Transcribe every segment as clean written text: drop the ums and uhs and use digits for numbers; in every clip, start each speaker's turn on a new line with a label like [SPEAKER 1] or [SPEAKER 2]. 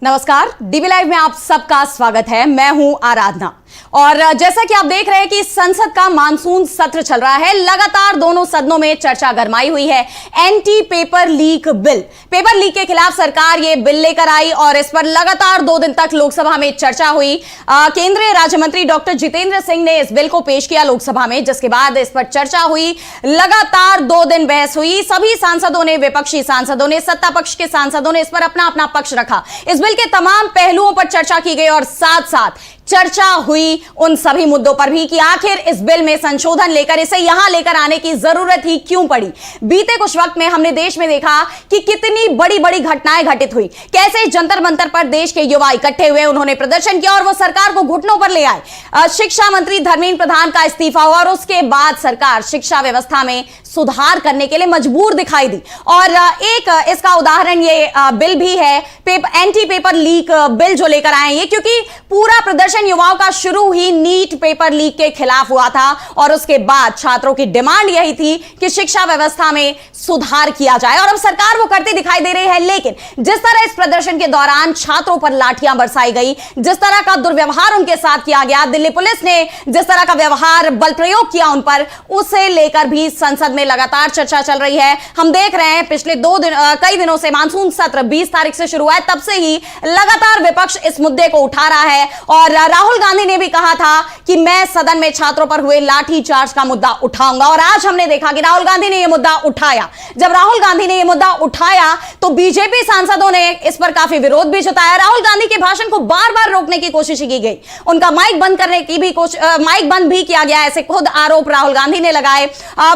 [SPEAKER 1] नमस्कार, dB live में आप सबका स्वागत है। मैं हूं आराधना और जैसा कि आप देख रहे हैं कि संसद का मानसून सत्र चल रहा है। लगातार दोनों सदनों में चर्चा गरमाई हुई है। Anti paper leak bill, paper leak के खिलाफ सरकार ये बिल लेकर आई और इस पर लगातार 2 दिन तक लोकसभा में चर्चा हुई। केंद्रीय राज्य मंत्री डॉक्टर जितेंद्र सिंह ने इस बिल को पेश किया लोकसभा में, जिसके बाद इस पर चर्चा हुई। लगातार 2 दिन बहस हुई। सभी सांसदों ने, विपक्षी सांसदों ने, सत्ता पक्ष के सांसदों ने इस पर अपना अपना पक्ष रखा। इस बिल के तमाम पहलुओं पर चर्चा की गई और साथ साथ चर्चा हुई उन सभी मुद्दों पर भी कि आखिर इस बिल में संशोधन लेकर इसे यहां लेकर आने की जरूरत ही क्यों पड़ी। बीते कुछ वक्त में हमने देश में देखा कि कितनी बड़ी बड़ी घटनाएं घटित हुई, कैसे जंतर मंतर पर देश के युवा इकट्ठे हुए, उन्होंने प्रदर्शन किया और वो सरकार को घुटनों पर ले आए। शिक्षा मंत्री धर्मेंद्र प्रधान का इस्तीफा हुआ और उसके बाद सरकार शिक्षा व्यवस्था में सुधार करने के लिए मजबूर दिखाई दी। और एक इसका उदाहरण ये बिल भी है, एंटी पेपर लीक बिल जो लेकर आए हैं, क्योंकि पूरा प्रदर्शन युवाओं का शुरू ही नीट पेपर लीक के खिलाफ हुआ था और उसके बाद छात्रों की डिमांड यही थी कि शिक्षा व्यवस्था में सुधार किया जाए और अब सरकार वो करती दिखाई दे रही है। लेकिन जिस तरह इस प्रदर्शन के दौरान छात्रों पर लाठियां बरसाई गई, जिस तरह का दुर्व्यवहार उनके साथ किया गया, दिल्ली पुलिस ने जिस तरह का व्यवहार, बल प्रयोग किया उन पर, उसे लेकर भी संसद में लगातार चर्चा चल रही है। हम देख रहे हैं पिछले कई दिनों से मानसून सत्र 20 तारीख से शुरू हुआ है, तब से ही लगातार विपक्ष इस मुद्दे को उठा रहा है और राहुल गांधी ने भी कहा था कि मैं सदन में छात्रों पर हुए लाठीचार्ज का मुद्दा उठाऊंगा और आज हमने देखा कि राहुल गांधी ने यह मुद्दा उठाया। जब राहुल गांधी ने यह मुद्दा उठाया तो बीजेपी सांसदों ने इस पर काफी विरोध भी जताया। राहुल गांधी के भाषण को बार बार रोकने की कोशिश की गई, उनका माइक बंद करने की भी माइक बंद भी किया गया, ऐसे खुद आरोप राहुल गांधी ने लगाए।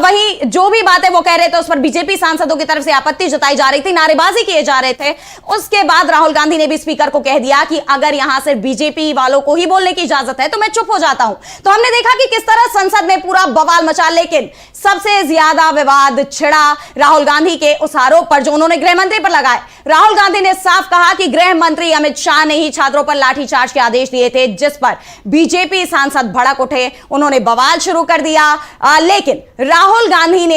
[SPEAKER 1] वहीं जो भी बातें वो कह रहे थे उस पर बीजेपी सांसदों की तरफ से आपत्ति जताई जा रही थी, नारेबाजी किए जा रहे थे। उसके बाद राहुल गांधी ने भी स्पीकर को कह दिया कि अगर यहां से बीजेपी वालों को ही बोलने की इजाजत है तो मैं चुप हो जाता हूं। तो हमने देखा कि किस तरह संसद में पूरा बवाल मचा, लेकिन सबसे ज्यादा विवाद छिड़ा राहुल गांधी के उस आरोप पर जो उन्होंने गृह मंत्री पर लगाए। राहुल गांधी ने साफ कहा कि गृह मंत्री अमित शाह ने ही छात्रों पर लाठीचार्ज के आदेश दिए थे, जिस पर बीजेपी सांसद भड़क उठे, उन्होंने बवाल शुरू कर दिया। लेकिन राहुल गांधी ने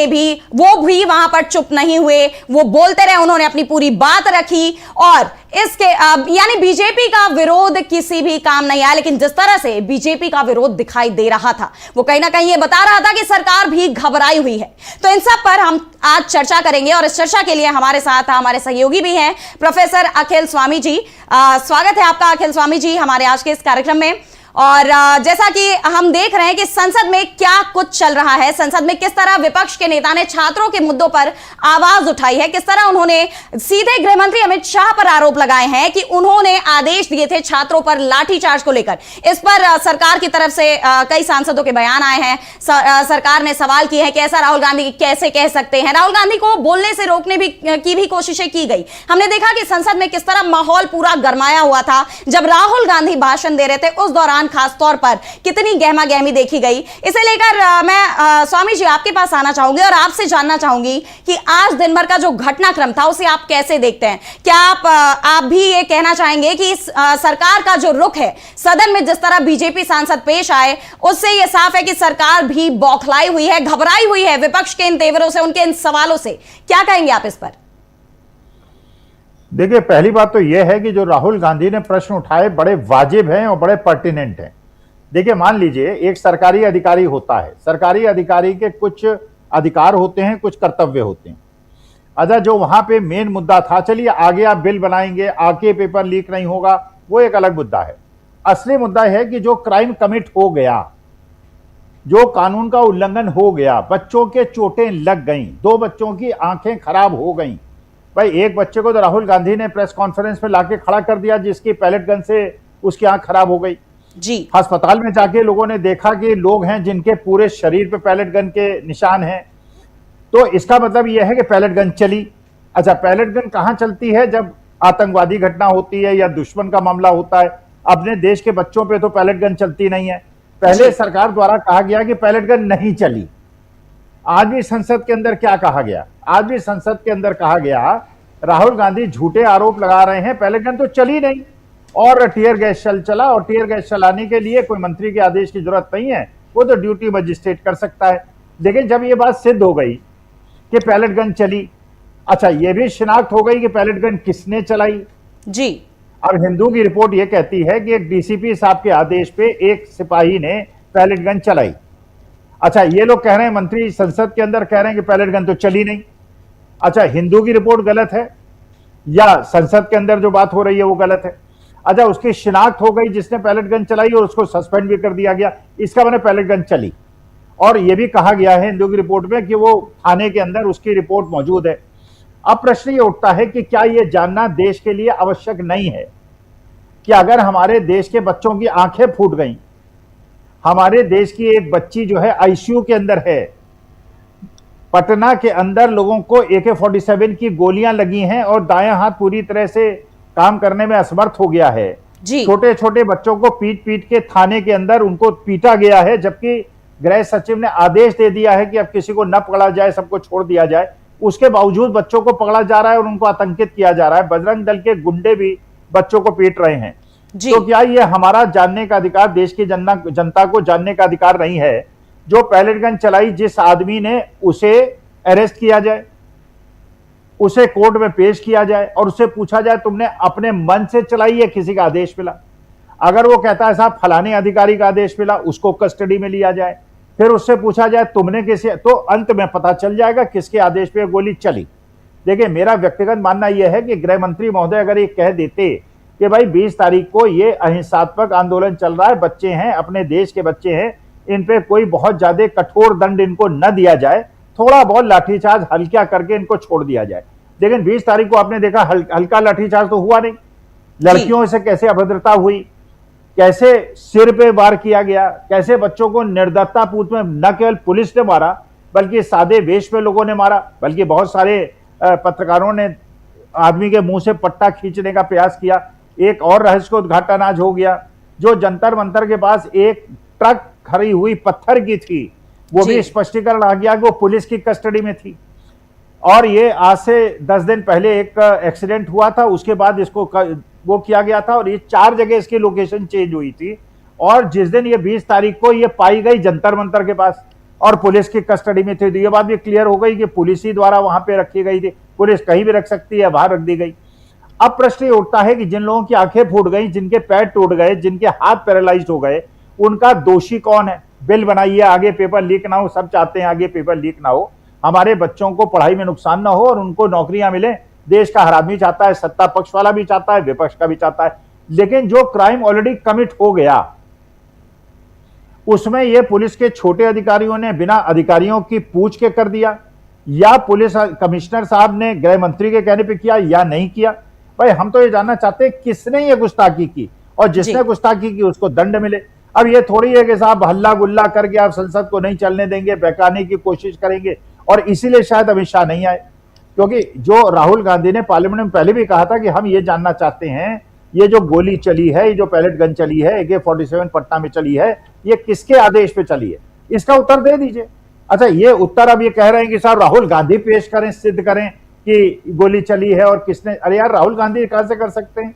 [SPEAKER 1] वो भी वहां पर चुप नहीं हुए, वो बोलते रहे, उन्होंने अपनी पूरी बात रखी और इसके यानी बीजेपी का विरोध किसी भी काम नहीं आया। लेकिन जिस तरह से बीजेपी का विरोध दिखाई दे रहा था वो कहीं ना कहीं ये बता रहा था कि सरकार भी घबराई हुई है। तो इन सब पर हम आज चर्चा करेंगे और इस चर्चा के लिए हमारे साथ हमारे सहयोगी भी हैं, प्रोफेसर अखिल स्वामी जी। स्वागत है आपका अखिल स्वामी जी हमारे आज के इस कार्यक्रम में। और जैसा कि हम देख रहे हैं कि संसद में क्या कुछ चल रहा है, संसद में किस तरह विपक्ष के नेता ने छात्रों के मुद्दों पर आवाज उठाई है, किस तरह उन्होंने सीधे गृह मंत्री अमित शाह पर आरोप लगाए हैं कि उन्होंने आदेश दिए थे छात्रों पर लाठीचार्ज को लेकर। इस पर सरकार की तरफ से कई सांसदों के बयान आए हैं। सरकार ने सवाल किए हैं कि ऐसा राहुल गांधी कैसे कह सकते हैं। राहुल गांधी को बोलने से रोकने की भी कोशिशें की गई। हमने देखा कि संसद में किस तरह माहौल पूरा गरमाया हुआ था जब राहुल गांधी भाषण दे रहे थे, उस दौरान खास तौर पर कितनी गहमा गहमी देखी गई। इसे लेकर मैं स्वामी जी आपके पास आना चाहूंगी और आपसे जानना चाहूंगी कि आज दिन भर का जो घटनाक्रम था उसे आप कैसे देखते हैं। क्या आप भी ये कहना चाहेंगे कि सरकार का जो रुख है, सदन में जिस तरह बीजेपी सांसद पेश आए, उससे यह साफ है कि सरकार भी बौखलाई हुई है, घबराई हुई है विपक्ष के इन तेवरों से, उनके इन सवालों से। क्या कहेंगे आप इस पर?
[SPEAKER 2] देखिए, पहली बात तो यह है कि जो राहुल गांधी ने प्रश्न उठाए बड़े वाजिब हैं और बड़े पर्टिनेंट हैं। देखिए, मान लीजिए एक सरकारी अधिकारी होता है, सरकारी अधिकारी के कुछ अधिकार होते हैं, कुछ कर्तव्य होते हैं। अच्छा, जो वहां पे मेन मुद्दा था, चलिए आगे आप बिल बनाएंगे, आगे पेपर लीक नहीं होगा, वो एक अलग मुद्दा है। असली मुद्दा है कि जो क्राइम कमिट हो गया, जो कानून का उल्लंघन हो गया, बच्चों के चोटें लग गई, 2 बच्चों की आंखें खराब हो गई। भाई, एक बच्चे को तो राहुल गांधी ने प्रेस कॉन्फ्रेंस में लाके खड़ा कर दिया जिसकी पैलेट गन से उसकी आंख खराब हो गई
[SPEAKER 1] जी।
[SPEAKER 2] अस्पताल में जाके लोगों ने देखा कि लोग हैं जिनके पूरे शरीर पे पैलेट गन के निशान हैं। तो इसका मतलब यह है कि पैलेट गन चली। अच्छा, पैलेट गन कहां चलती है? जब आतंकवादी घटना होती है या दुश्मन का मामला होता है। अपने देश के बच्चों पे तो पैलेट गन चलती नहीं है। पहले सरकार द्वारा कहा गया कि पैलेट गन नहीं चली। आज भी संसद के अंदर क्या कहा गया? आज भी संसद के अंदर कहा गया राहुल गांधी झूठे आरोप लगा रहे हैं, पैलेट गन तो चली नहीं और टीयर गैस चला और टीयर गैस चलाने के लिए कोई मंत्री के आदेश की जरूरत नहीं है, वो तो ड्यूटी मजिस्ट्रेट कर सकता है। लेकिन जब ये बात सिद्ध हो गई कि पैलेट गन चली, अच्छा ये भी शिनाख्त हो गई कि पैलेट गन किसने चलाई
[SPEAKER 1] जी।
[SPEAKER 2] अब हिंदू की रिपोर्ट ये कहती है कि एक डीसीपी साहब के आदेश पे एक सिपाही ने पैलेट गन चलाई। अच्छा, ये लोग कह रहे हैं, मंत्री संसद के अंदर कह रहे हैं कि पैलेट गन तो चली नहीं। अच्छा, हिंदू की रिपोर्ट गलत है या संसद के अंदर जो बात हो रही है वो गलत है? अच्छा, उसकी शिनाख्त हो गई जिसने पैलेट गन चलाई और उसको सस्पेंड भी कर दिया गया, इसका मैंने पैलेट गन चली। और यह भी कहा गया है हिंदू की रिपोर्ट में कि वो थाने के अंदर उसकी रिपोर्ट मौजूद है। अब प्रश्न ये उठता है कि क्या यह जानना देश के लिए आवश्यक नहीं है कि अगर हमारे देश के बच्चों की आंखें फूट गई, हमारे देश की एक बच्ची जो है आईसीयू के अंदर है, पटना के अंदर लोगों को AK-47 की गोलियां लगी हैं और दायां हाथ पूरी तरह से काम करने में असमर्थ हो गया है। छोटे छोटे बच्चों को पीट पीट के थाने के अंदर उनको पीटा गया है, जबकि गृह सचिव ने आदेश दे दिया है कि अब किसी को न पकड़ा जाए, सबको छोड़ दिया जाए। उसके बावजूद बच्चों को पकड़ा जा रहा है और उनको आतंकित किया जा रहा है। बजरंग दल के गुंडे भी बच्चों को पीट रहे हैं। तो क्या ये हमारा जानने का अधिकार, देश की जनता को जानने का अधिकार नहीं है? जो पैलेट गन चलाई जिस आदमी ने, उसे अरेस्ट किया जाए, उसे कोर्ट में पेश किया जाए और उससे पूछा जाए तुमने अपने मन से चलाई है, किसी का आदेश मिला? अगर वो कहता है साहब फलाने अधिकारी का आदेश मिला, उसको कस्टडी में लिया जाए, फिर उससे पूछा जाए तुमने किसे, तो अंत में पता चल जाएगा किसके आदेश पे गोली चली। देखिए, मेरा व्यक्तिगत मानना यह है कि गृह मंत्री महोदय अगर ये कह देते कि भाई 20 तारीख को ये अहिंसात्मक आंदोलन चल रहा है, बच्चे हैं, अपने देश के बच्चे हैं, इन पे कोई बहुत ज्यादा कठोर दंड इनको न दिया जाए, थोड़ा बहुत लाठीचार्ज हल्का करके इनको छोड़ दिया जाए। लेकिन 20 तारीख को आपने देखा हल्का लाठीचार्ज तो हुआ नहीं। लड़कियों से कैसे अभद्रता हुई, कैसे सिर पे वार किया गया, कैसे बच्चों को निर्दयतापूर्वक में न केवल पुलिस ने मारा बल्कि सादे वेश में लोगों ने मारा, बल्कि बहुत सारे पत्रकारों ने आदमी के मुंह से पट्टा खींचने का प्रयास किया। एक और रहस्य को उद्घाटन आज हो गया, जो जंतर मंतर के पास एक ट्रक खड़ी हुई पत्थर की थी, वो भी स्पष्टीकरण आ गया कि वो पुलिस की कस्टडी में थी। और ये आज से 10 दिन पहले एक एक्सीडेंट हुआ था, उसके बाद इसको वो किया गया था और ये 4 जगह इसकी लोकेशन चेंज हुई थी। और जिस दिन ये 20 तारीख को ये पाई गई जंतर मंतर के पास और पुलिस की कस्टडी में थी, तो ये बात भी क्लियर हो गई कि पुलिस ही द्वारा वहां पे रखी गई थी। पुलिस कहीं भी रख सकती है, बाहर रख दी गई। अब प्रश्न ये उठता है कि जिन लोगों की आंखें फूट गई, जिनके पैर टूट गए, जिनके हाथ पैरालाइज हो गए, उनका दोषी कौन है? बिल बनाइए, आगे पेपर लीक ना हो, सब चाहते हैं आगे पेपर लीक ना हो, हमारे बच्चों को पढ़ाई में नुकसान ना हो और उनको नौकरियां मिले। देश का हर आदमी चाहता है, सत्ता पक्ष वाला भी चाहता है, विपक्ष का भी चाहता है। लेकिन जो क्राइम ऑलरेडी कमिट हो गया, उसमें ये पुलिस के छोटे अधिकारियों ने बिना अधिकारियों की पूछ के कर दिया, या पुलिस कमिश्नर साहब ने गृह मंत्री के कहने पे किया या नहीं किया? भाई, हम तो ये जानना चाहते हैं किसने ये गुस्ताखी की, और जिसने गुस्ताखी की उसको दंड मिले। अब ये थोड़ी है कि साहब हल्ला गुल्ला करके आप संसद को नहीं चलने देंगे, बहकाने की कोशिश करेंगे, और इसीलिए शायद अमित शाह नहीं आए। क्योंकि जो राहुल गांधी ने पार्लियामेंट में पहले भी कहा था कि हम ये जानना चाहते हैं, ये जो गोली चली है, ये जो पैलेट गन चली है, AK-47 पटना में चली है, ये किसके आदेश पे चली है? इसका उत्तर दे दीजिए। अच्छा, ये उत्तर अब ये कह रहे हैं कि साहब राहुल गांधी पेश करें, सिद्ध करें कि गोली चली है और किसने। अरे यार, राहुल गांधी कहां से कर सकते हैं?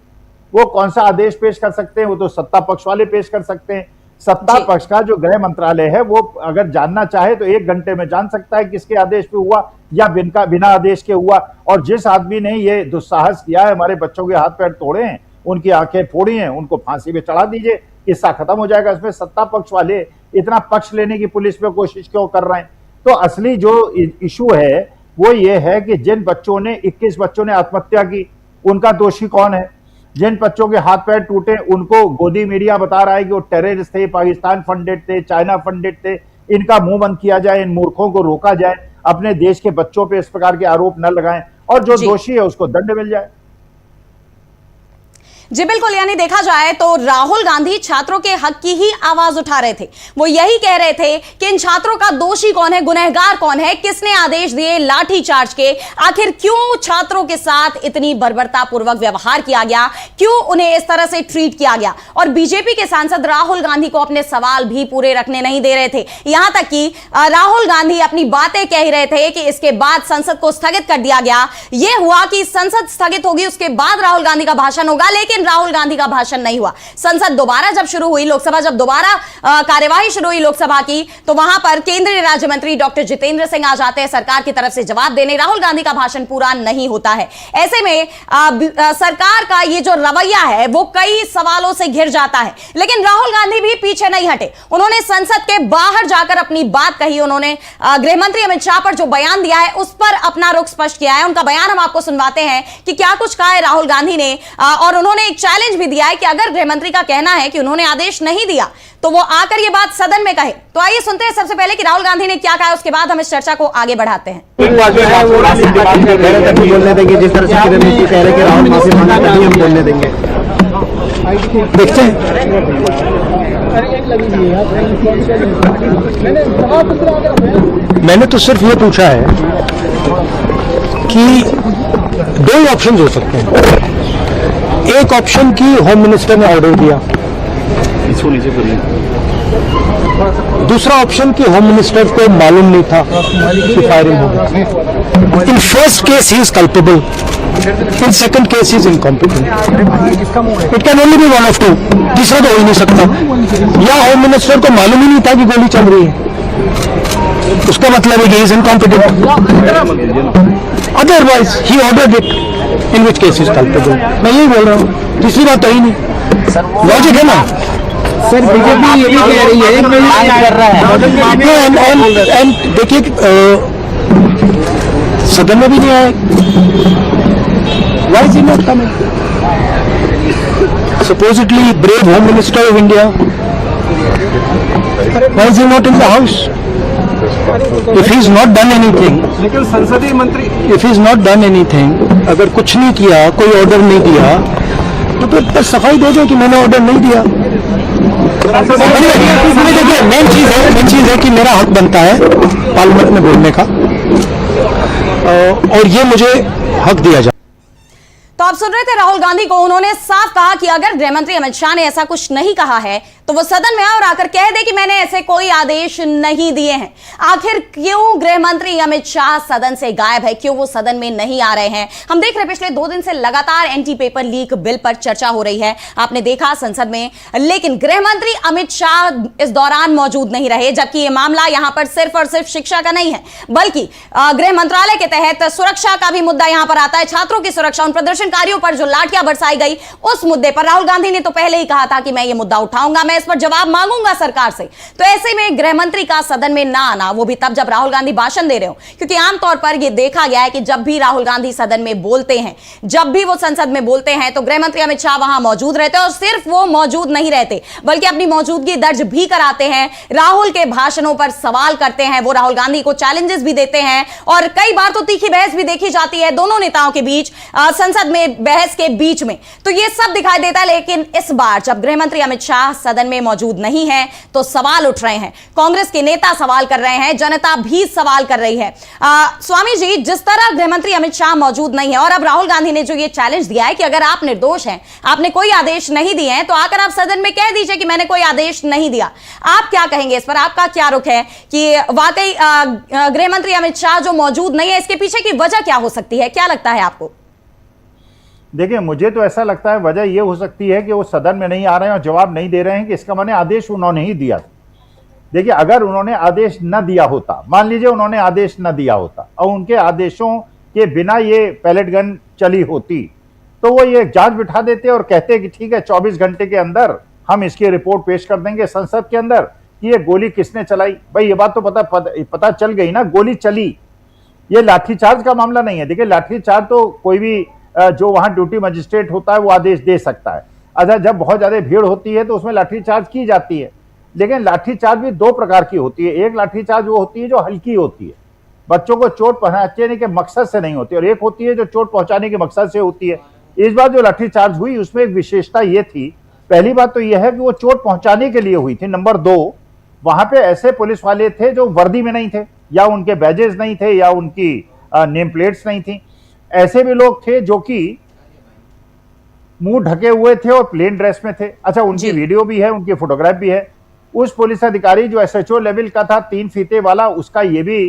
[SPEAKER 2] वो कौन सा आदेश पेश कर सकते हैं? वो तो सत्ता पक्ष वाले पेश कर सकते हैं। सत्ता पक्ष का जो गृह मंत्रालय है, वो अगर जानना चाहे तो 1 घंटे में जान सकता है किसके आदेश पे हुआ या बिना आदेश के हुआ। और जिस आदमी ने ये दुस्साहस किया है, हमारे बच्चों के हाथ पैर तोड़े हैं, उनकी आंखें फोड़ी हैं, उनको फांसी पे चढ़ा दीजिए, किस्सा खत्म हो जाएगा। इसमें सत्ता पक्ष वाले इतना पक्ष लेने की पुलिस पे कोशिश क्यों कर रहे हैं? तो असली जो इशू है वो ये है कि जिन बच्चों ने 21 बच्चों ने आत्महत्या की, उनका दोषी कौन है? जिन बच्चों के हाथ पैर टूटे, उनको गोदी मीडिया बता रहा है कि वो टेररिस्ट थे, पाकिस्तान फंडेड थे, चाइना फंडेड थे, इनका मुंह बंद किया जाए, इन मूर्खों को रोका जाए, अपने देश के बच्चों पे इस प्रकार के आरोप न लगाएं, और जो दोषी है उसको दंड मिल जाए।
[SPEAKER 1] जी बिल्कुल, यानी देखा जाए तो राहुल गांधी छात्रों के हक की ही आवाज उठा रहे थे। वो यही कह रहे थे कि इन छात्रों का दोषी कौन है, गुनहगार कौन है, किसने आदेश दिए लाठीचार्ज के, आखिर क्यों छात्रों के साथ इतनी बर्बरतापूर्वक व्यवहार किया गया, क्यों उन्हें इस तरह से ट्रीट किया गया। और बीजेपी के सांसद राहुल गांधी को अपने सवाल भी पूरे रखने नहीं दे रहे थे। यहां तक कि राहुल गांधी अपनी बातें कह रहे थे कि इसके बाद संसद को स्थगित कर दिया गया। यह हुआ कि संसद स्थगित होगी, उसके बाद राहुल गांधी का भाषण होगा, लेकिन लेकिन राहुल गांधी का भाषण नहीं हुआ। संसद दोबारा जब शुरू हुई, लोकसभा जब दोबारा कार्यवाही शुरू हुई लोकसभा की, तो वहां पर केंद्रीय राज्य मंत्री डॉक्टर जितेंद्र सिंह आ जाते हैं सरकार की तरफ से जवाब देने। राहुल गांधी का भाषण पूरा नहीं होता है। ऐसे में सरकार का ये जो रवैया है वो कई सवालों से घिर जाता है, लेकिन राहुल गांधी भी पीछे नहीं हटे। उन्होंने संसद के बाहर जाकर अपनी बात कही। उन्होंने गृह मंत्री अमित शाह पर जो बयान दिया है उस पर अपना रुख स्पष्ट किया है। उनका बयान हम आपको सुनवाते हैं कि क्या कुछ कहा है राहुल गांधी ने, और उन्होंने एक चैलेंज भी दिया है कि अगर गृह मंत्री का कहना है कि उन्होंने आदेश नहीं दिया तो वो आकर ये बात सदन में कहे। तो आइए सुनते हैं सबसे पहले कि राहुल गांधी ने क्या कहा, उसके बाद हम इस चर्चा को आगे बढ़ाते हैं।
[SPEAKER 3] बोलने देंगे जिस तरह से कह रहे कि राहुल माफी मांगा नहीं, हम बोलने देंगे। देखते हैं। मैंने तो सिर्फ ये पूछा है कि दो ही ऑप्शन हो सकते हैं। एक ऑप्शन की होम मिनिस्टर ने ऑर्डर दिया, दूसरा ऑप्शन की होम मिनिस्टर को मालूम नहीं था कि फायरिंग होगी। In first case he is culpable, in second case he is incompetent. It can only be one of two, तीसरा तो हो ही नहीं सकता। या होम मिनिस्टर को मालूम ही नहीं था कि गोली चल रही है, उसका मतलब है कि is incompetent. Otherwise he ordered it, in which case is culpable. मैं यही बोल रहा हूँ, तीसरी बात तो ही नहीं। लॉजिक है ना सर। बीजेपी ये भी कह रही है कर रहा है, एंड देखिए सदन में भी नहीं आए। Why is he not coming? Supposedly brave home minister of India, why is he not in the house? If he is not done anything, लेकिन संसदीय मंत्री, if he is not done anything, अगर कुछ नहीं किया, कोई ऑर्डर नहीं दिया, तो फिर सफाई दे दो कि मैंने ऑर्डर नहीं दिया। देखिए मेन चीज है कि मेरा हक बनता है पार्लियामेंट में बोलने का, और ये मुझे हक दिया जाए।
[SPEAKER 1] तो आप सुन रहे थे राहुल गांधी को। उन्होंने साफ कहा कि अगर गृह मंत्री अमित शाह ने ऐसा कुछ नहीं कहा है तो वो सदन में आए और आकर कह दे कि मैंने ऐसे कोई आदेश नहीं दिए हैं। आखिर क्यों गृह मंत्री अमित शाह सदन से गायब है, क्यों वो सदन में नहीं आ रहे हैं? हम देख रहे पिछले 2 दिन से लगातार एंटी पेपर लीक बिल पर चर्चा हो रही है, आपने देखा संसद में, लेकिन गृह मंत्री अमित शाह इस दौरान मौजूद नहीं रहे। जबकि यह मामला यहां पर सिर्फ और सिर्फ शिक्षा का नहीं है, बल्कि गृह मंत्रालय के तहत सुरक्षा का भी मुद्दा यहां पर आता है। छात्रों की सुरक्षा, उन प्रदर्शनकारियों पर जो लाठियां बरसाई गई, उस मुद्दे पर राहुल गांधी ने तो पहले ही कहा था कि मैं ये मुद्दा उठाऊंगा, मैं इस पर जवाब मांगूंगा सरकार से। तो ऐसे में गृह मंत्री का सदन में ना आना, वो भी तब जब राहुल गांधी भाषण दे रहे हो, क्योंकि आमतौर पर यह देखा गया है कि जब भी राहुल गांधी सदन में बोलते हैं, जब भी वो संसद में बोलते हैं, तो गृह मंत्री अमित शाह वहां मौजूद रहते हैं। और सिर्फ वो मौजूद नहीं रहते, बल्कि अपनी मौजूदगी दर्ज भी कराते हैं, राहुल के भाषणों पर सवाल करते हैं, वो राहुल गांधी को चैलेंजेस भी देते हैं, और कई बार तो तीखी बहस भी देखी जाती है दोनों नेताओं के बीच, संसद में बहस के बीच में। तो ये सब दिखाई देता है। लेकिन इस बार जब गृह मंत्री अमित शाह सदन में मौजूद नहीं है तो सवाल उठ रहे हैं, कांग्रेस के नेता सवाल कर रहे हैं, जनता भी सवाल कर रही है। स्वामी जी, जिस तरह गृह मंत्री अमित शाह मौजूद नहीं है और अब राहुल गांधी ने जो ये चैलेंज दिया है कि अगर आप निर्दोष हैं, आपने कोई आदेश नहीं दिए हैं, तो आकर आप सदन में कह दीजिए कि मैंने कोई आदेश नहीं दिया। आप क्या कहेंगे इस पर? आपका क्या रुख है कि वाकई गृह मंत्री अमित शाह जो मौजूद नहीं है, इसके पीछे की वजह क्या हो सकती है? क्या लगता है आपको?
[SPEAKER 2] देखिए, मुझे तो ऐसा लगता है वजह यह हो सकती है कि वो सदन में नहीं आ रहे हैं और जवाब नहीं दे रहे हैं कि इसका माने आदेश उन्होंने ही दिया था। देखिए, अगर उन्होंने आदेश न दिया होता, मान लीजिए उन्होंने आदेश न दिया होता और उनके आदेशों के बिना ये पैलेट गन चली होती, तो वो ये जांच बिठा देते और कहते कि ठीक है 24 घंटे के अंदर हम इसकी रिपोर्ट पेश कर देंगे संसद के अंदर कि ये गोली किसने चलाई। भाई ये बात तो पता चल गई ना, गोली चली। ये लाठीचार्ज का मामला नहीं है। देखिए, लाठीचार्ज तो कोई भी जो वहां ड्यूटी मजिस्ट्रेट होता है वो आदेश दे सकता है। अच्छा, जब बहुत ज्यादा भीड़ होती है तो उसमें लाठीचार्ज की जाती है, लेकिन लाठीचार्ज भी 2 प्रकार की होती है। एक लाठीचार्ज वो होती है जो हल्की होती है, बच्चों को चोट पहुंचाने के मकसद से नहीं होती, और एक होती है जो चोट पहुंचाने के मकसद से होती है। इस बार जो लाठीचार्ज हुई उसमें एक विशेषता ये थी, पहली बात तो यह है कि वो चोट पहुंचाने के लिए हुई थी। नंबर 2, वहां पे ऐसे पुलिस वाले थे जो वर्दी में नहीं थे, या उनके बैजेस नहीं थे, या उनकी नेम प्लेट्स नहीं थी। ऐसे भी लोग थे जो कि मुंह ढके हुए थे और प्लेन ड्रेस में थे। अच्छा, उनकी वीडियो भी है, उनकी फोटोग्राफ भी है। उस पुलिस अधिकारी जो SHO लेवल का था, 3 फीते वाला, उसका ये भी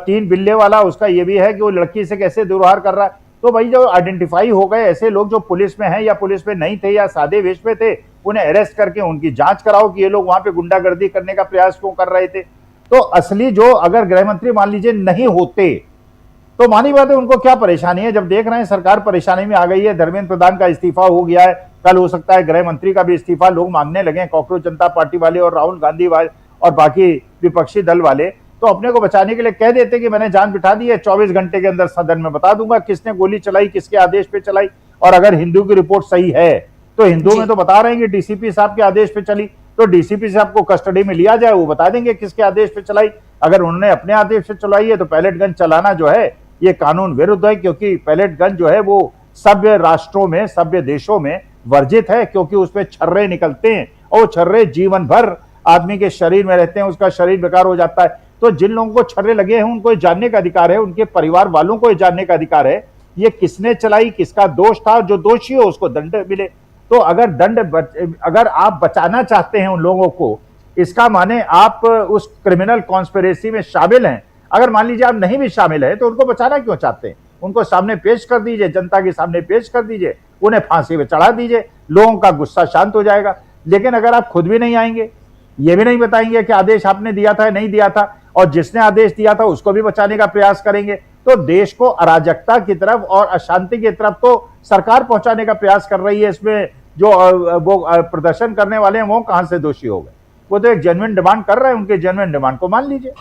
[SPEAKER 2] 3 बिल्ले वाला, उसका ये भी है कि वो लड़की से कैसे दुर्व्यवहार कर रहा है। तो भाई जो आइडेंटिफाई हो गए ऐसे लोग जो पुलिस में हैं या पुलिस में नहीं थे या सादे वेश में थे, उन्हें अरेस्ट करके उनकी जांच कराओ कि ये लोग वहां पे गुंडागर्दी करने का प्रयास क्यों कर रहे थे। तो असली जो अगर गृह मंत्री मान लीजिए नहीं होते तो मानी बात है उनको क्या परेशानी है। जब देख रहे हैं सरकार परेशानी में आ गई है, धर्मेंद्र प्रधान का इस्तीफा हो गया है, कल हो सकता है गृह मंत्री का भी इस्तीफा लोग मांगने लगे, कॉकरोच जनता पार्टी वाले और राहुल गांधी वाले और बाकी विपक्षी दल वाले, तो अपने को बचाने के लिए कह देते कि मैंने जान बिठा दी है, 24 घंटे के अंदर सदन में बता दूंगा किसने गोली चलाई, किसके आदेश पे चलाई। और अगर हिंदू की रिपोर्ट सही है तो हिंदू में तो बता रहे हैं कि डीसीपी साहब के आदेश पे चली, तो डीसीपी साहब को कस्टडी में लिया जाए, वो बता देंगे किसके आदेश पे चलाई। अगर उन्होंने अपने आदेश से चलाई है तो पैलेट गन चलाना जो है ये कानून विरुद्ध है, क्योंकि पैलेट गन जो है वो सभ्य राष्ट्रों में, सभ्य देशों में वर्जित है, क्योंकि उसमें छर्रे निकलते हैं और वो छर्रे जीवन भर आदमी के शरीर में रहते हैं, उसका शरीर बेकार हो जाता है। तो जिन लोगों को छर्रे लगे हैं उनको जानने का अधिकार है, उनके परिवार वालों को जानने का अधिकार है ये किसने चलाई, किसका दोष था, जो दोषी हो उसको दंड मिले। तो अगर आप बचाना चाहते हैं उन लोगों को, इसका माने आप उस क्रिमिनल कॉन्स्पिरेसी में शामिल हैं। अगर मान लीजिए आप नहीं भी शामिल है तो उनको बचाना क्यों चाहते हैं? उनको सामने पेश कर दीजिए, जनता के सामने पेश कर दीजिए, उन्हें फांसी पे चढ़ा दीजिए, लोगों का गुस्सा शांत हो जाएगा। लेकिन अगर आप खुद भी नहीं आएंगे, ये भी नहीं बताएंगे कि आदेश आपने दिया था या नहीं दिया था, और जिसने आदेश दिया था उसको भी बचाने का प्रयास करेंगे, तो देश को अराजकता की तरफ और अशांति की तरफ तो सरकार पहुंचाने का प्रयास कर रही है। इसमें जो वो प्रदर्शन करने वाले हैं वो कहां से दोषी हो गए? वो तो एक जेन्युइन डिमांड कर रहे हैं, उनके जेन्युइन डिमांड को मान लीजिए।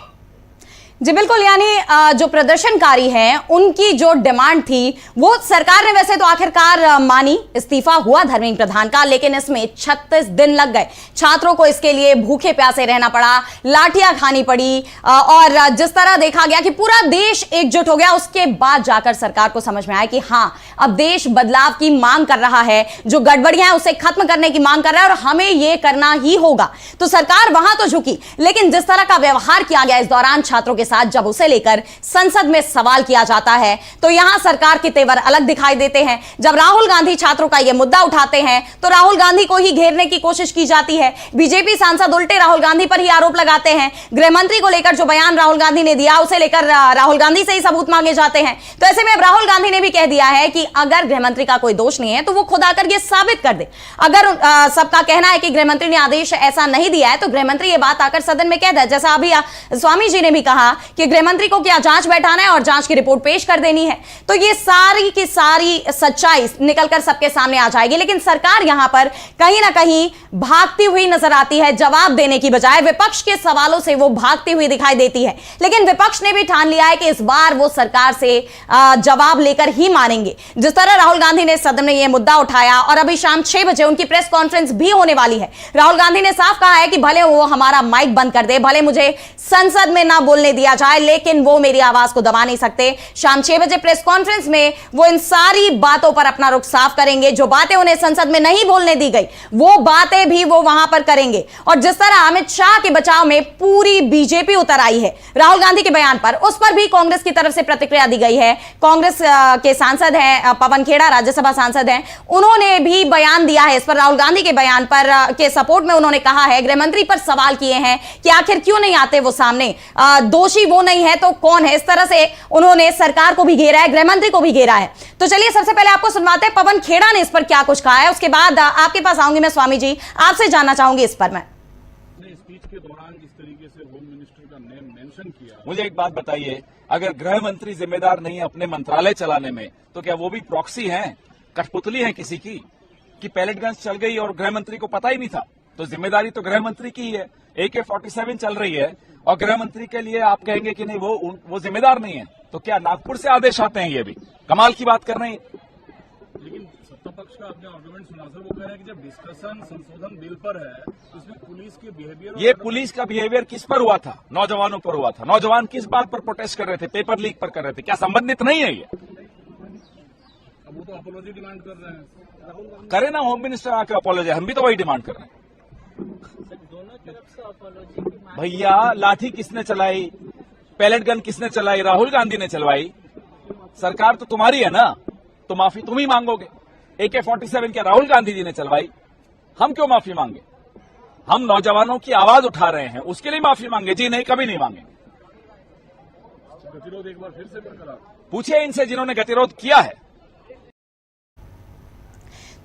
[SPEAKER 1] जी बिल्कुल, यानी जो प्रदर्शनकारी हैं उनकी जो डिमांड थी वो सरकार ने वैसे तो आखिरकार मानी, इस्तीफा हुआ धर्मेंद्र प्रधान का, लेकिन इसमें 36 दिन लग गए। छात्रों को इसके लिए भूखे प्यासे रहना पड़ा, लाठियां खानी पड़ी, और जिस तरह देखा गया कि पूरा देश एकजुट हो गया, उसके बाद जाकर सरकार को समझ में आया कि हां अब देश बदलाव की मांग कर रहा है, जो गड़बड़ियां हैं उसे खत्म करने की मांग कर रहा है और हमें यह करना ही होगा। तो सरकार वहां तो झुकी, लेकिन जिस तरह का व्यवहार किया गया इस दौरान छात्रों के साथ, जब उसे लेकर संसद में सवाल किया जाता है तो यहां सरकार के तेवर अलग दिखाई देते हैं। जब राहुल गांधी छात्रों का यह मुद्दा उठाते हैं तो राहुल गांधी को ही घेरने की कोशिश की जाती है। बीजेपी सांसद उल्टे राहुल गांधी पर ही आरोप लगाते हैं। गृह मंत्री को लेकर जो बयान राहुल गांधी ने दिया उसे लेकर राहुल गांधी से ही सबूत मांगे जाते हैं। तो ऐसे में अब राहुल गांधी ने भी कह दिया है कि अगर गृह मंत्री का कोई दोष नहीं है तो वो खुद आकर यह साबित कर दे। अगर सबका कहना है कि गृह मंत्री ने आदेश ऐसा नहीं दिया है तो गृह मंत्री ये बात आकर सदन में कह दे, जैसा अभी स्वामी जी ने भी कहा कि गृह मंत्री को क्या जांच बैठाना है और जांच की रिपोर्ट पेश कर देनी है। तो ये सारी की सारी सच्चाई निकलकर सबके सामने आ जाएगी। लेकिन सरकार यहां पर कहीं ना कहीं भागती हुई नजर आती है, जवाब देने की बजाय विपक्ष के सवालों से वो भागती हुई दिखाई देती है। लेकिन विपक्ष ने भी ठान लिया है कि इस बार वो सरकार से जवाब लेकर ही मानेंगे। जिस तरह राहुल गांधी ने सदन में यह मुद्दा उठाया और अभी शाम 6 बजे उनकी प्रेस कॉन्फ्रेंस भी होने वाली है। राहुल गांधी ने साफ कहा है कि भले वो हमारा माइक बंद कर दे, भले मुझे संसद में ना बोलने दिया जाए, लेकिन वो मेरी आवाज को दबा नहीं सकते। शाम 6 बजे प्रेस कॉन्फ्रेंस में वो इन सारी बातों पर अपना रुख साफ करेंगे। जो बातें उन्हें संसद में नहीं बोलने दी गई वो बातें भी वो वहां पर करेंगे। और जिस तरह अमित शाह के बचाव में पूरी बीजेपी उतर आई है राहुल गांधी के बयान पर, उस पर भी कांग्रेस की तरफ से प्रतिक्रिया दी गई है। कांग्रेस के सांसद हैं पवन खेड़ा, राज्यसभा सांसद हैं, उन्होंने भी बयान दिया है इस पर। राहुल गांधी के बयान पर के सपोर्ट में उन्होंने कहा है, गृह मंत्री पर सवाल किए हैं कि आखिर क्यों नहीं आते वो सामने, दोषी वो नहीं है तो कौन है। इस तरह से उन्होंने सरकार को भी घेरा है, गृह मंत्री को भी घेरा है। तो चलिए सबसे पहले आपको सुनवाते हैं पवन खेड़ा ने इस पर क्या कुछ कहा है, उसके बाद आपके पास आऊंगी मैं। स्वामी जी, आपसे जानना चाहूंगी इस पर। मैं
[SPEAKER 4] स्पीच के दौरान जिस तरीके से होम मिनिस्टर का नेम मेंशन किया,
[SPEAKER 5] मुझे एक बात बताइए, अगर गृह मंत्री जिम्मेदार नहीं है अपने मंत्रालय चलाने में तो क्या वो भी प्रॉक्सी हैं, कठपुतली हैं किसी की, कि पैलेट गन्स चल गई और गृह मंत्री को पता ही नहीं था? तो जिम्मेदारी तो गृह मंत्री की ही है। AK-47 चल रही है और गृह मंत्री के लिए आप कहेंगे कि नहीं वो जिम्मेदार नहीं है, तो क्या नागपुर से आदेश आते हैं? ये भी कमाल की बात कर रहे हैं।
[SPEAKER 4] लेकिन सत्ता पक्ष का आपने आर्गुमेंट सुना सर, वो कह रहे हैं कि जब डिस्कशन संशोधन बिल पर है तो इसमें पुलिस के बिहेवियर,
[SPEAKER 5] ये पुलिस का बिहेवियर किस पर हुआ था? नौजवानों पर हुआ था। नौजवान किस बात पर प्रोटेस्ट कर रहे थे? पेपर लीक पर कर रहे थे। क्या संबंधित नहीं है ये?
[SPEAKER 4] अब वो तो अपोलॉजी डिमांड कर रहे हैं।
[SPEAKER 5] करे ना होम मिनिस्टर आके अपोलॉजी, हम भी तो वही डिमांड कर रहे हैं। भैया लाठी किसने चलाई, पैलेट गन किसने चलाई? राहुल गांधी ने चलवाई। सरकार तो तुम्हारी है ना, तो माफी तुम ही मांगोगे। AK-47 क्या राहुल गांधी जी ने चलवाई? हम क्यों माफी मांगे? हम नौजवानों की आवाज उठा रहे हैं, उसके लिए माफी मांगे? जी नहीं, कभी नहीं मांगे।
[SPEAKER 4] गतिरोध एक बार फिर से बरकरार।
[SPEAKER 5] पूछिए इनसे जिन्होंने गतिरोध किया है,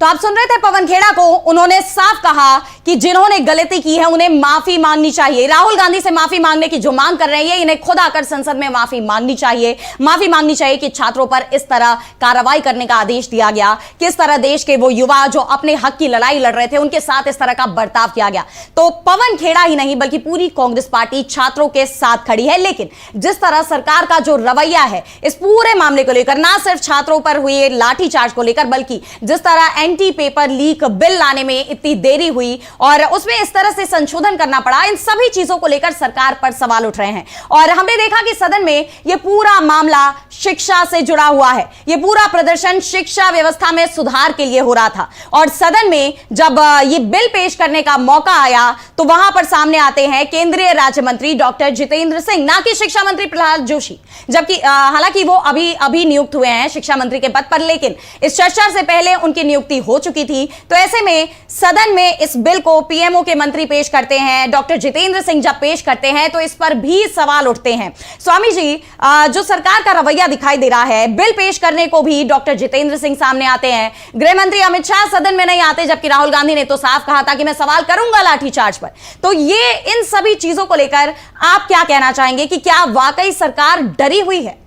[SPEAKER 1] तो आप सुन रहे थे पवन खेड़ा को। उन्होंने साफ कहा कि जिन्होंने गलती की है उन्हें माफी मांगनी चाहिए। राहुल गांधी से माफी मांगने की जो मांग कर रहे हैं, इन्हें खुद आकर संसद में माफी मांगनी चाहिए। माफी मांगनी चाहिए कि छात्रों पर इस तरह कार्रवाई करने का आदेश दिया गया, किस तरह देश के वो युवा जो अपने हक की लड़ाई लड़ रहे थे उनके साथ इस तरह का बर्ताव किया गया। तो पवन खेड़ा ही नहीं बल्कि पूरी कांग्रेस पार्टी छात्रों के साथ खड़ी है। लेकिन जिस तरह सरकार का जो रवैया है इस पूरे मामले को लेकर, ना सिर्फ छात्रों पर हुए लाठीचार्ज को लेकर, बल्कि जिस तरह एंटी पेपर लीक बिल लाने में इतनी देरी हुई और उसमें इस तरह से संशोधन करना पड़ा, इन सभी चीजों को लेकर सरकार पर सवाल उठ रहे हैं। और हमने देखा कि सदन में यह पूरा मामला शिक्षा से जुड़ा हुआ है। यह पूरा प्रदर्शन शिक्षा व्यवस्था में सुधार के लिए हो रहा था। और सदन में जब यह बिल पेश करने का मौका आया तो वहां पर सामने आते हैं केंद्रीय राज्य मंत्री डॉक्टर जितेंद्र सिंह, ना कि शिक्षा मंत्री प्रहलाद जोशी, जबकि हालांकि वो अभी नियुक्त हुए हैं शिक्षा मंत्री के पद पर, लेकिन इस चर्चा से पहले उनकी नियुक्ति हो चुकी थी। तो ऐसे में सदन में इस बिल को पीएमओ के मंत्री पेश करते हैं, डॉक्टर जितेंद्र सिंह जब पेश करते हैं तो इस पर भी सवाल उठते हैं। स्वामी जी, जो सरकार का रवैया दिखाई दे रहा है, बिल पेश करने को भी डॉक्टर जितेंद्र सिंह सामने आते हैं, गृह मंत्री अमित शाह सदन में नहीं आते, जबकि राहुल गांधी ने तो साफ कहा था कि मैं सवाल करूंगा लाठीचार्ज पर। तो ये इन सभी चीजों को लेकर आप क्या कहना चाहेंगे कि क्या वाकई सरकार डरी हुई है?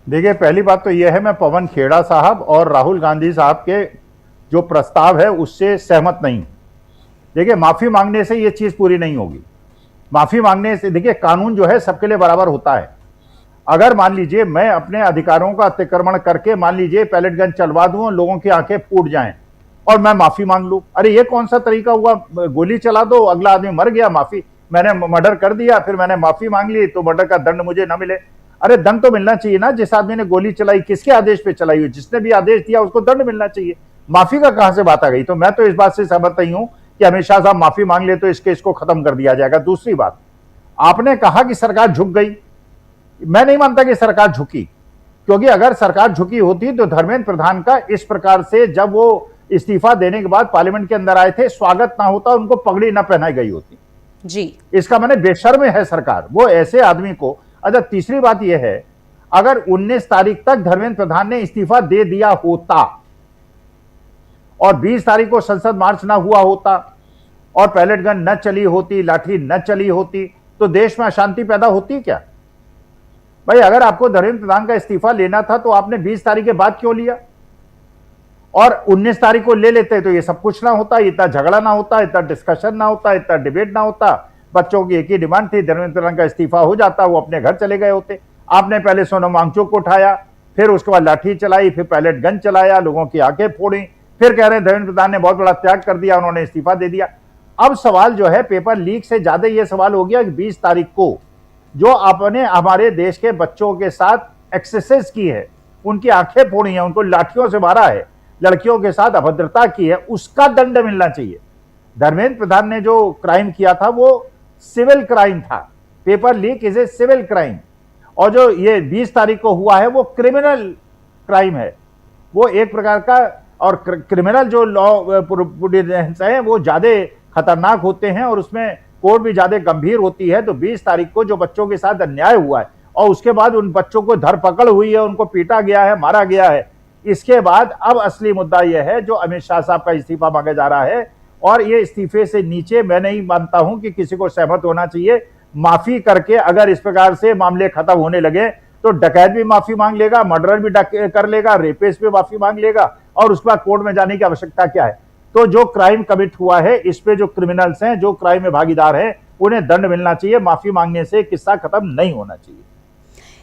[SPEAKER 2] देखिए, पहली बात तो यह है, मैं पवन खेड़ा साहब और राहुल गांधी साहब के जो प्रस्ताव है उससे सहमत नहीं हूं। देखिए, माफी मांगने से यह चीज पूरी नहीं होगी। माफी मांगने से, देखिए, कानून जो है सबके लिए बराबर होता है। अगर मान लीजिए मैं अपने अधिकारों का अतिक्रमण करके मान लीजिए पैलेट गन चलवा दूं और लोगों की आंखें फूट जाएं और मैं माफी मांग लूं, अरे ये कौन सा तरीका हुआ? गोली चला दो, अगला आदमी मर गया, माफी, मैंने मर्डर कर दिया, फिर मैंने माफी मांग ली तो मर्डर का दंड मुझे ना मिले। अरे दंड तो मिलना चाहिए ना। जिस आदमी ने गोली चलाई किसके आदेश पे चलाई हुई, जिसने भी आदेश दिया उसको दंड मिलना चाहिए। माफी का कहां से बात आ गई? तो मैं तो इस बात से सहमत नहीं हूं कि अमित शाह साहब माफी मांग ले तो इस केस को खत्म कर दिया जाएगा। दूसरी बात, आपने कहा कि सरकार झुक गई। मैं नहीं मानता कि सरकार झुकी, क्योंकि अगर सरकार झुकी होती तो धर्मेंद्र प्रधान का इस प्रकार से जब वो इस्तीफा देने के बाद पार्लियामेंट के अंदर आए थे स्वागत ना होता, उनको पगड़ी ना पहनाई गई होती
[SPEAKER 1] जी।
[SPEAKER 2] इसका माने बेशर्म है सरकार, वो ऐसे आदमी को। अच्छा, तीसरी बात यह है, अगर 19 तारीख तक धर्मेंद्र प्रधान ने इस्तीफा दे दिया होता और 20 तारीख को संसद मार्च ना हुआ होता और पैलेट गन न चली होती, लाठी न चली होती, तो देश में अशांति पैदा होती क्या? भाई, अगर आपको धर्मेंद्र प्रधान का इस्तीफा लेना था तो आपने 20 तारीख के बाद क्यों लिया? और 19 तारीख को ले लेते तो ये सब कुछ ना होता, इतना झगड़ा ना होता, इतना डिस्कशन ना होता, इतना डिबेट ना होता। बच्चों की एक ही डिमांड थी, धर्मेंद्र प्रधान का इस्तीफा हो जाता, वो अपने घर चले गए होते। आपने पहले सोनम वांगचुक को उठाया, फिर उसके बाद लाठी चलाई, फिर पैलेट गन चलाया, लोगों की आंखें फोड़ी, फिर कह रहे हैं धर्मेंद्र प्रधान ने बहुत बड़ा त्याग कर दिया, उन्होंने इस्तीफा दे दिया। अब सवाल जो है पेपर लीक से ज्यादा ये सवाल हो गया कि 20 तारीख को जो आपने हमारे देश के बच्चों के साथ एक्सेसेस की है, उनकी आंखें फोड़ी हैं, उनको लाठियों से मारा है, लड़कियों के साथ अभद्रता की है, उसका दंड मिलना चाहिए। धर्मेंद्र प्रधान ने जो क्राइम किया था वो सिविल क्राइम था। Paper leak is a civil crime, और जो ये 20 तारीख को हुआ है वो क्रिमिनल क्राइम है। वो एक प्रकार का, और क्रिमिनल जो लॉ प्रोविडेंस है वो ज्यादा खतरनाक होते हैं और उसमें कोर्ट भी ज्यादा गंभीर होती है। तो 20 तारीख को जो बच्चों के साथ अन्याय हुआ है और उसके बाद उन बच्चों को धरपकड़ हुई है, उनको पीटा गया है, मारा गया है, इसके बाद अब असली मुद्दा यह है जो अमित शाह साहब का इस्तीफा मांगा जा रहा है। और ये इस्तीफे से नीचे मैं नहीं मानता हूं कि किसी को सहमत होना चाहिए। माफी करके अगर इस प्रकार से मामले खत्म होने लगे तो डकैत भी माफी मांग लेगा, मर्डर भी कर लेगा, रेपिस्ट भी माफी मांग लेगा, और उसके बाद कोर्ट में जाने की आवश्यकता क्या है? तो जो क्राइम कमिट हुआ है इस पे जो क्रिमिनल्स हैं, जो क्राइम में भागीदार हैं, उन्हें दंड मिलना चाहिए। माफी मांगने से किस्सा खत्म नहीं होना चाहिए।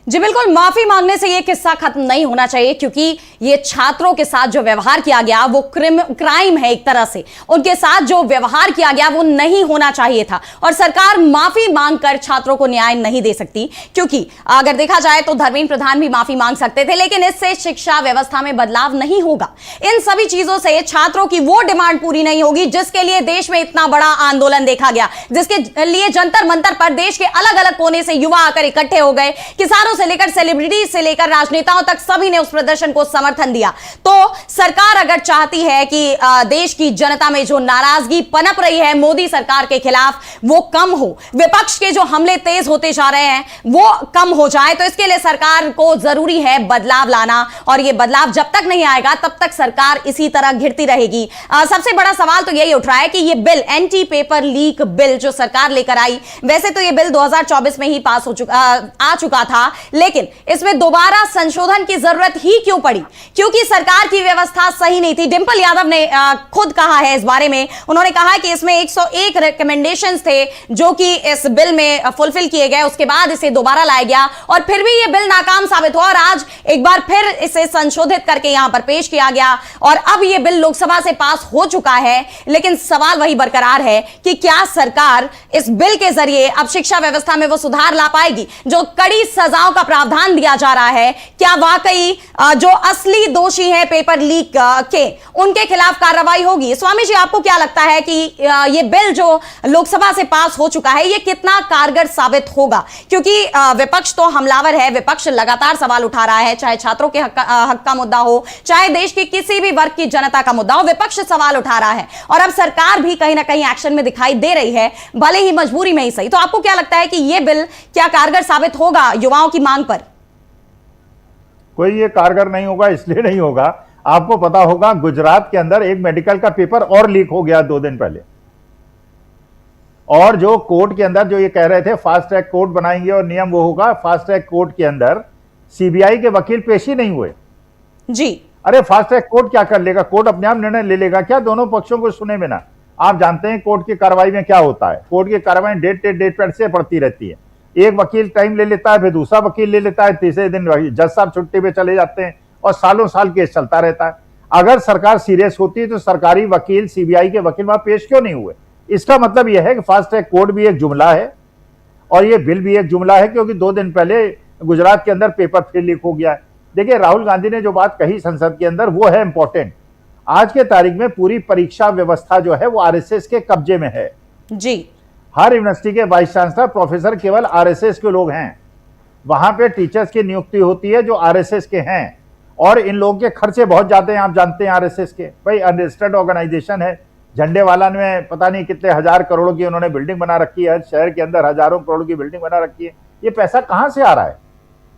[SPEAKER 1] जी बिल्कुल, माफी मांगने से यह किस्सा खत्म नहीं होना चाहिए, क्योंकि ये छात्रों के साथ जो व्यवहार किया गया वो क्राइम है। एक तरह से उनके साथ जो व्यवहार किया गया वो नहीं होना चाहिए था, और सरकार माफी मांगकर छात्रों को न्याय नहीं दे सकती। क्योंकि अगर देखा जाए तो धर्मेंद्र प्रधान भी माफी मांग सकते थे, लेकिन इससे शिक्षा व्यवस्था में बदलाव नहीं होगा। इन सभी चीजों से छात्रों की वो डिमांड पूरी नहीं होगी जिसके लिए देश में इतना बड़ा आंदोलन देखा गया, जिसके लिए जंतर मंतर पर देश के अलग अलग कोने से युवा आकर इकट्ठे हो गए, किसानों से लेकर सेलिब्रिटी से लेकर राजनेताओं तक सभी ने उस प्रदर्शन को समर्थन दिया। तो सरकार अगर चाहती है कि देश की जनता में जो नाराजगी पनप रही है मोदी सरकार के खिलाफ वो कम हो, विपक्ष के जो हमले तेज होते जा रहे हैं वो कम हो जाए, तो इसके लिए सरकार को जरूरी है बदलाव लाना। और ये बदलाव जब तक नहीं आएगा तब तक सरकार इसी तरह घिरती रहेगी। सबसे बड़ा सवाल तो यही उठ रहा है कि ये bill anti paper leak bill जो सरकार लेकर आई, वैसे तो ये बिल 2024 में ही पास आ चुका था, लेकिन इसमें दोबारा संशोधन की जरूरत ही क्यों पड़ी? क्योंकि सरकार की व्यवस्था सही नहीं थी। डिंपल यादव ने खुद कहा है इस बारे में, उन्होंने कहा कि इसमें 101 रिकमेंडेशंस थे जो कि इस बिल में फुलफिल किए गए, उसके बाद इसे दोबारा लाया गया और फिर भी ये बिल नाकाम साबित हुआ और आज एक बार फिर इसे संशोधित करके यहां पर पेश किया गया और अब ये बिल लोकसभा से पास हो चुका है। लेकिन सवाल वही बरकरार है कि क्या सरकार इस बिल के जरिए अब शिक्षा व्यवस्था में वो सुधार ला पाएगी? जो कड़ी सजाओं का प्रावधान दिया जा रहा है, क्या वाकई जो असली दोषी हैं पेपर लीक के उनके खिलाफ कार्रवाई होगी? स्वामी जी, आपको क्या लगता है कि ये बिल जो लोकसभा से पास हो चुका है ये कितना कारगर साबित होगा? क्योंकि विपक्ष तो हमलावर है, विपक्ष लगातार सवाल उठा रहा है, चाहे छात्रों के हक का मुद्दा हो, चाहे देश के किसी भी वर्ग की जनता का मुद्दा हो, विपक्ष सवाल उठा रहा है और अब सरकार भी कहीं ना कहीं एक्शन में दिखाई दे रही है, भले ही मजबूरी में ही सही। तो आपको क्या लगता है कि यह बिल क्या कारगर साबित होगा युवाओं की मांग पर?
[SPEAKER 2] कोई ये कारगर नहीं होगा, इसलिए नहीं होगा, आपको पता होगा गुजरात के अंदर एक मेडिकल का पेपर और लीक हो गया 2 दिन पहले, और जो कोर्ट के अंदर जो ये कह रहे थे फास्ट ट्रैक कोर्ट बनाएंगे और नियम वो होगा, फास्ट ट्रैक कोर्ट के अंदर सीबीआई के वकील पेश ही नहीं हुए
[SPEAKER 1] जी।
[SPEAKER 2] अरे फास्ट ट्रैक कोर्ट क्या कर लेगा? कोर्ट अपने आप निर्णय ले लेगा क्या दोनों पक्षों को सुने बिना? आप जानते हैं कोर्ट की कार्रवाई में क्या होता है, कोर्ट की कार्रवाई डेट पर से पड़ती रहती है, एक वकील टाइम ले लेता है, फिर दूसरा वकील ले लेता है, तीसरे दिन जज साहब छुट्टी पे चले जाते हैं और सालों साल केस चलता रहता है। अगर सरकार सीरियस होती है तो सरकारी वकील, सीबीआई के वकील वहां पेश क्यों नहीं हुए? इसका मतलब यह है कि फास्ट ट्रैक कोर्ट भी एक जुमला है और यह बिल भी एक जुमला है, क्योंकि 2 दिन पहले गुजरात के अंदर पेपर फिर लीक हो गया है। देखिए, राहुल गांधी ने जो बात कही संसद के अंदर वो है इंपॉर्टेंट। आज के तारीख में पूरी परीक्षा व्यवस्था जो है वो आरएसएस के कब्जे में है
[SPEAKER 1] जी।
[SPEAKER 2] हर यूनिवर्सिटी के वाइस चांसलर, प्रोफेसर केवल आरएसएस के लोग हैं, वहां पे टीचर्स की नियुक्ति होती है जो आरएसएस के हैं और इन लोगों के खर्चे बहुत ज्यादा हैं। आप जानते हैं आरएसएस के, भाई अनरजिस्टर्ड ऑर्गेनाइजेशन है, झंडे वाला में पता नहीं कितने हजार करोड़ों की उन्होंने बिल्डिंग बना रखी है, शहर के अंदर हजारों करोड़ की बिल्डिंग बना रखी है। ये पैसा कहां से आ रहा है?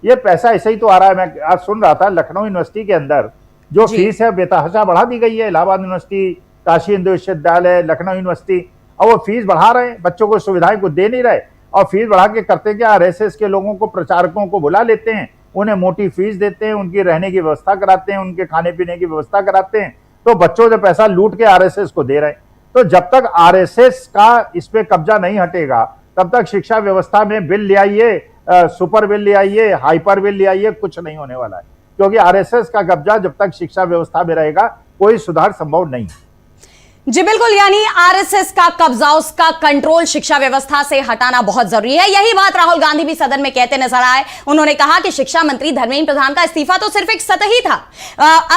[SPEAKER 2] ये पैसा ऐसे ही तो आ रहा है। मैं आज सुन रहा था लखनऊ यूनिवर्सिटी के अंदर जो फीस है बेतहाशा बढ़ा दी गई है। इलाहाबाद यूनिवर्सिटी, काशी हिंदू विश्वविद्यालय, लखनऊ यूनिवर्सिटी, और वो फीस बढ़ा रहे हैं, बच्चों को सुविधाएं को दे नहीं रहे और फीस बढ़ा के करते क्या, आरएसएस के लोगों को, प्रचारकों को बुला लेते हैं, उन्हें मोटी फीस देते हैं, उनकी रहने की व्यवस्था कराते हैं, उनके खाने पीने की व्यवस्था कराते हैं, तो बच्चों से पैसा लूट के आरएसएस को दे रहे हैं। तो जब तक आरएसएस का इस पे कब्जा नहीं हटेगा तब तक शिक्षा व्यवस्था में बिल ले आइए, सुपर बिल ले आइए, हाइपर बिल ले आइए, कुछ नहीं होने वाला है, क्योंकि आरएसएस का कब्जा जब तक शिक्षा व्यवस्था में रहेगा कोई सुधार संभव नहीं।
[SPEAKER 1] जी बिल्कुल, यानी आरएसएस का कब्जा, उसका कंट्रोल शिक्षा व्यवस्था से हटाना बहुत जरूरी है। यही बात राहुल गांधी भी सदन में कहते नजर आए। उन्होंने कहा कि शिक्षा मंत्री धर्मेंद्र प्रधान का इस्तीफा तो सिर्फ एक सतही था,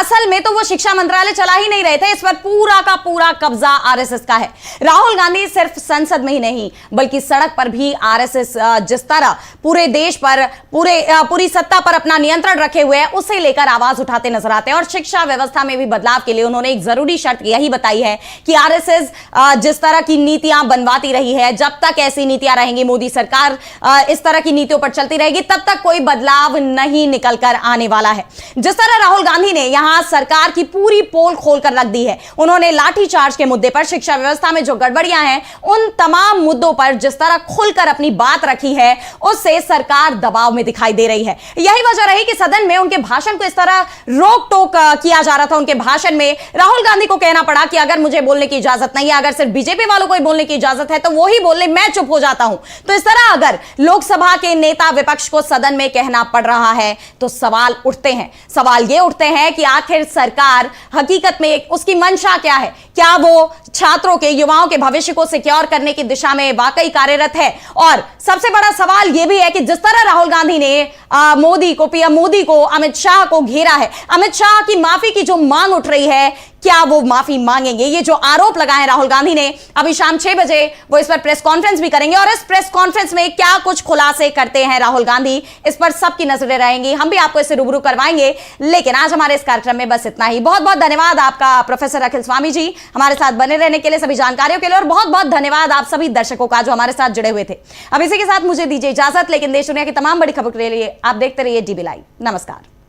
[SPEAKER 1] असल में तो वो शिक्षा मंत्रालय चला ही नहीं रहे थे, इस पर पूरा का पूरा कब्जा आरएसएस का है। राहुल गांधी सिर्फ संसद में ही नहीं बल्कि सड़क पर भी आरएसएस जिस तरह पूरे देश पर पूरी सत्ता पर अपना नियंत्रण रखे हुए है उसे लेकर आवाज उठाते नजर आते हैं और शिक्षा व्यवस्था में भी बदलाव के लिए उन्होंने एक जरूरी शर्त यही बताई है कि आरएसएस जिस तरह की नीतियां बनवाती रही है, जब तक ऐसी नीतियां रहेंगी, मोदी सरकार इस तरह की नीतियों पर चलती रहेगी, तब तक कोई बदलाव नहीं निकल कर आने वाला है। जिस तरह राहुल गांधी ने यहां सरकार की पूरी पोल खोलकर रख दी है, उन्होंने लाठीचार्ज के मुद्दे पर, शिक्षा व्यवस्था में जो गड़बड़ियां हैं उन तमाम मुद्दों पर जिस तरह खुलकर अपनी बात रखी है, उससे सरकार दबाव में दिखाई दे रही है। यही वजह रही कि सदन में उनके भाषण को इस तरह रोक टोक किया जा रहा था। उनके भाषण में राहुल गांधी को कहना पड़ा कि अगर मुझे बोलने की इजाजत नहीं है, अगर सिर्फ बीजेपी वालों को ही बोलने की इजाजत है तो वो ही बोले, मैं चुप हो जाता हूं। तो इस तरह अगर लोकसभा के नेता विपक्ष को सदन में कहना पड़ रहा है तो सवाल उठते हैं। सवाल ये उठते हैं कि आखिर सरकार हकीकत में उसकी मंशा क्या है? क्या वो छात्रों के, युवाओं के भविष्य को सिक्योर करने की दिशा में वाकई कार्यरत है? और सबसे बड़ा सवाल यह भी है कि जिस तरह राहुल गांधी ने मोदी को, पीएम मोदी को, अमित शाह को घेरा है। अमित शाह की माफी की जो मांग उठ रही है, क्या वो माफी मांगेंगे? ये जो आरोप लगाए राहुल गांधी ने, अभी शाम 6 बजे वो इस पर प्रेस कॉन्फ्रेंस भी करेंगे और इस प्रेस कॉन्फ्रेंस में क्या कुछ खुलासे करते हैं राहुल गांधी, इस पर सबकी नजरें रहेंगी। हम भी आपको इससे रूबरू करवाएंगे। लेकिन आज हमारे इस कार्यक्रम में बस इतना ही। बहुत बहुत धन्यवाद आपका प्रोफेसर अखिल स्वामी जी, हमारे साथ बने रहने के लिए, सभी जानकारियों के लिए, और बहुत बहुत धन्यवाद आप सभी दर्शकों का जो हमारे साथ जुड़े हुए थे। अब इसी के साथ मुझे दीजिए इजाजत, लेकिन देश दुनिया की तमाम बड़ी खबर के लिए आप देखते रहिए डीबी लाइव। नमस्कार।